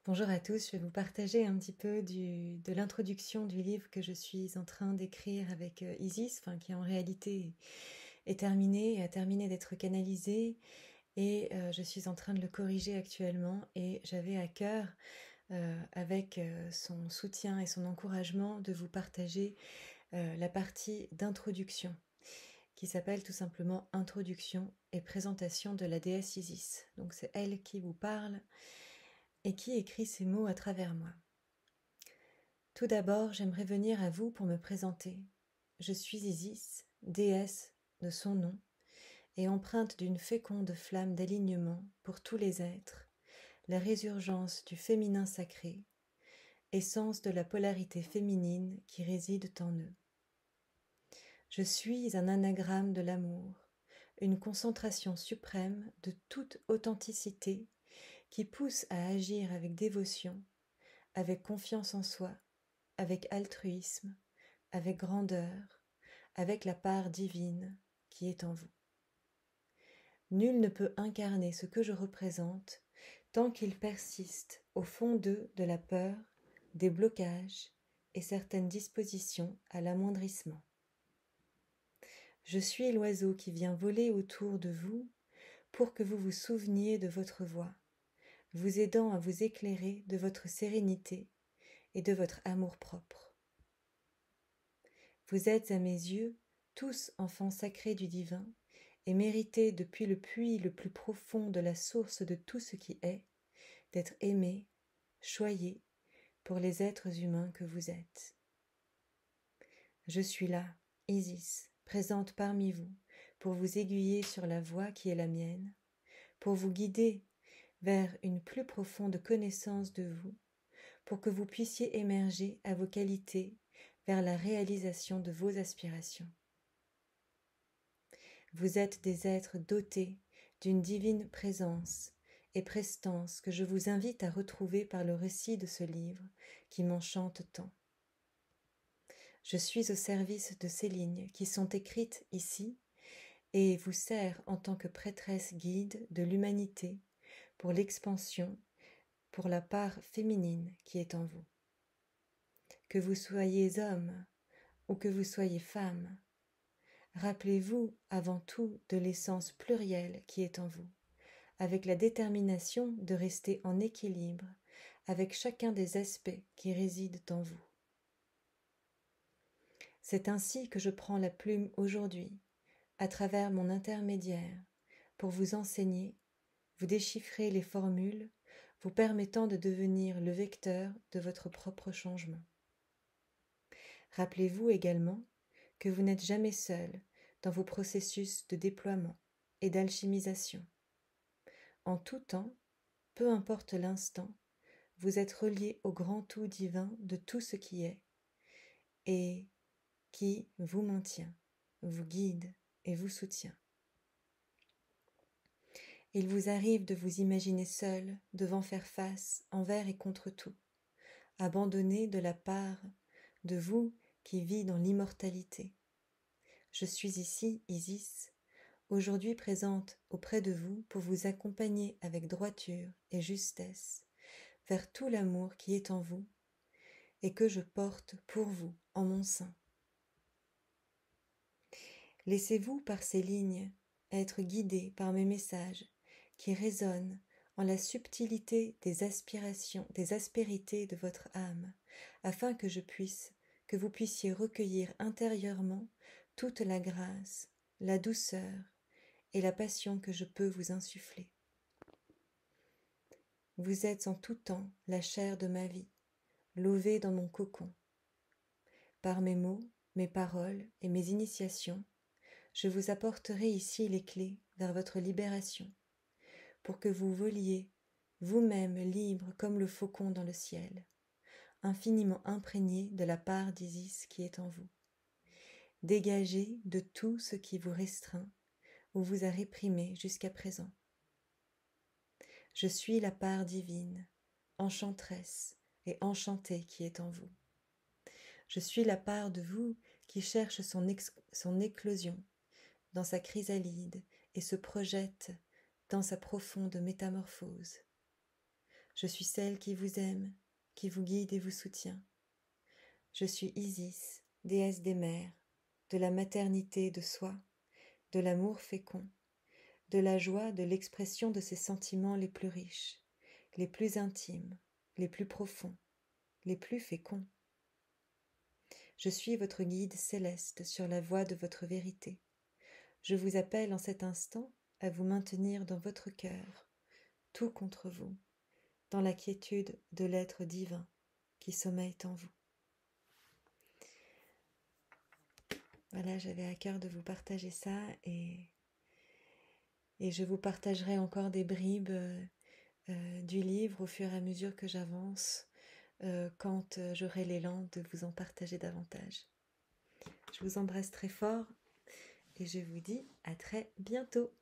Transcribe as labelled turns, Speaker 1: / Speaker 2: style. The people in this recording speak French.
Speaker 1: Bonjour à tous, je vais vous partager un petit peu de l'introduction du livre que je suis en train d'écrire avec Isis, qui en réalité est terminé et a terminé d'être canalisé et je suis en train de le corriger actuellement et j'avais à cœur, avec son soutien et son encouragement, de vous partager la partie d'introduction qui s'appelle tout simplement Introduction et présentation de la déesse Isis. Donc c'est elle qui vous parle et qui écrit ces mots à travers moi. Tout d'abord, j'aimerais venir à vous pour me présenter. Je suis Isis, déesse de son nom, et empreinte d'une féconde flamme d'alignement pour tous les êtres, la résurgence du féminin sacré, essence de la polarité féminine qui réside en eux. Je suis un anagramme de l'amour, une concentration suprême de toute authenticité qui pousse à agir avec dévotion, avec confiance en soi, avec altruisme, avec grandeur, avec la part divine qui est en vous. Nul ne peut incarner ce que je représente tant qu'il persiste au fond d'eux de la peur, des blocages et certaines dispositions à l'amoindrissement. Je suis l'oiseau qui vient voler autour de vous pour que vous vous souveniez de votre voix, vous aidant à vous éclairer de votre sérénité et de votre amour-propre. Vous êtes à mes yeux tous enfants sacrés du divin et méritez depuis le puits le plus profond de la source de tout ce qui est, d'être aimés, choyés pour les êtres humains que vous êtes. Je suis là, Isis, présente parmi vous, pour vous aiguiller sur la voie qui est la mienne, pour vous guider vers une plus profonde connaissance de vous, pour que vous puissiez émerger à vos qualités vers la réalisation de vos aspirations. Vous êtes des êtres dotés d'une divine présence et prestance que je vous invite à retrouver par le récit de ce livre qui m'enchante tant. Je suis au service de ces lignes qui sont écrites ici et vous sers en tant que prêtresse guide de l'humanité pour l'expansion, pour la part féminine qui est en vous. Que vous soyez homme ou que vous soyez femme, rappelez-vous avant tout de l'essence plurielle qui est en vous, avec la détermination de rester en équilibre avec chacun des aspects qui résident en vous. C'est ainsi que je prends la plume aujourd'hui, à travers mon intermédiaire, pour vous enseigner, vous déchiffrer les formules, vous permettant de devenir le vecteur de votre propre changement. Rappelez-vous également que vous n'êtes jamais seul dans vos processus de déploiement et d'alchimisation. En tout temps, peu importe l'instant, vous êtes relié au grand tout divin de tout ce qui est et qui vous maintient, vous guide et vous soutient. Il vous arrive de vous imaginer seul devant faire face envers et contre tout, abandonné de la part de vous qui vit dans l'immortalité. Je suis ici, Isis, aujourd'hui présente auprès de vous pour vous accompagner avec droiture et justesse vers tout l'amour qui est en vous et que je porte pour vous en mon sein. Laissez-vous par ces lignes être guidés par mes messages qui résonnent en la subtilité des aspirations, des aspérités de votre âme, afin que vous puissiez recueillir intérieurement toute la grâce, la douceur et la passion que je peux vous insuffler. Vous êtes en tout temps la chair de ma vie, levée dans mon cocon. Par mes mots, mes paroles et mes initiations, je vous apporterai ici les clés vers votre libération, pour que vous voliez, vous-même libre comme le faucon dans le ciel, infiniment imprégné de la part d'Isis qui est en vous, dégagé de tout ce qui vous restreint ou vous a réprimé jusqu'à présent. Je suis la part divine, enchanteresse et enchantée qui est en vous. Je suis la part de vous qui cherche son éclosion dans sa chrysalide et se projette dans sa profonde métamorphose. Je suis celle qui vous aime, qui vous guide et vous soutient. Je suis Isis, déesse des mers, de la maternité de soi, de l'amour fécond, de la joie de l'expression de ses sentiments les plus riches, les plus intimes, les plus profonds, les plus féconds. Je suis votre guide céleste sur la voie de votre vérité. Je vous appelle en cet instant à vous maintenir dans votre cœur, tout contre vous, dans la quiétude de l'être divin qui sommeille en vous. Voilà, j'avais à cœur de vous partager ça et je vous partagerai encore des bribes du livre au fur et à mesure que j'avance, quand j'aurai l'élan de vous en partager davantage. Je vous embrasse très fort et je vous dis à très bientôt.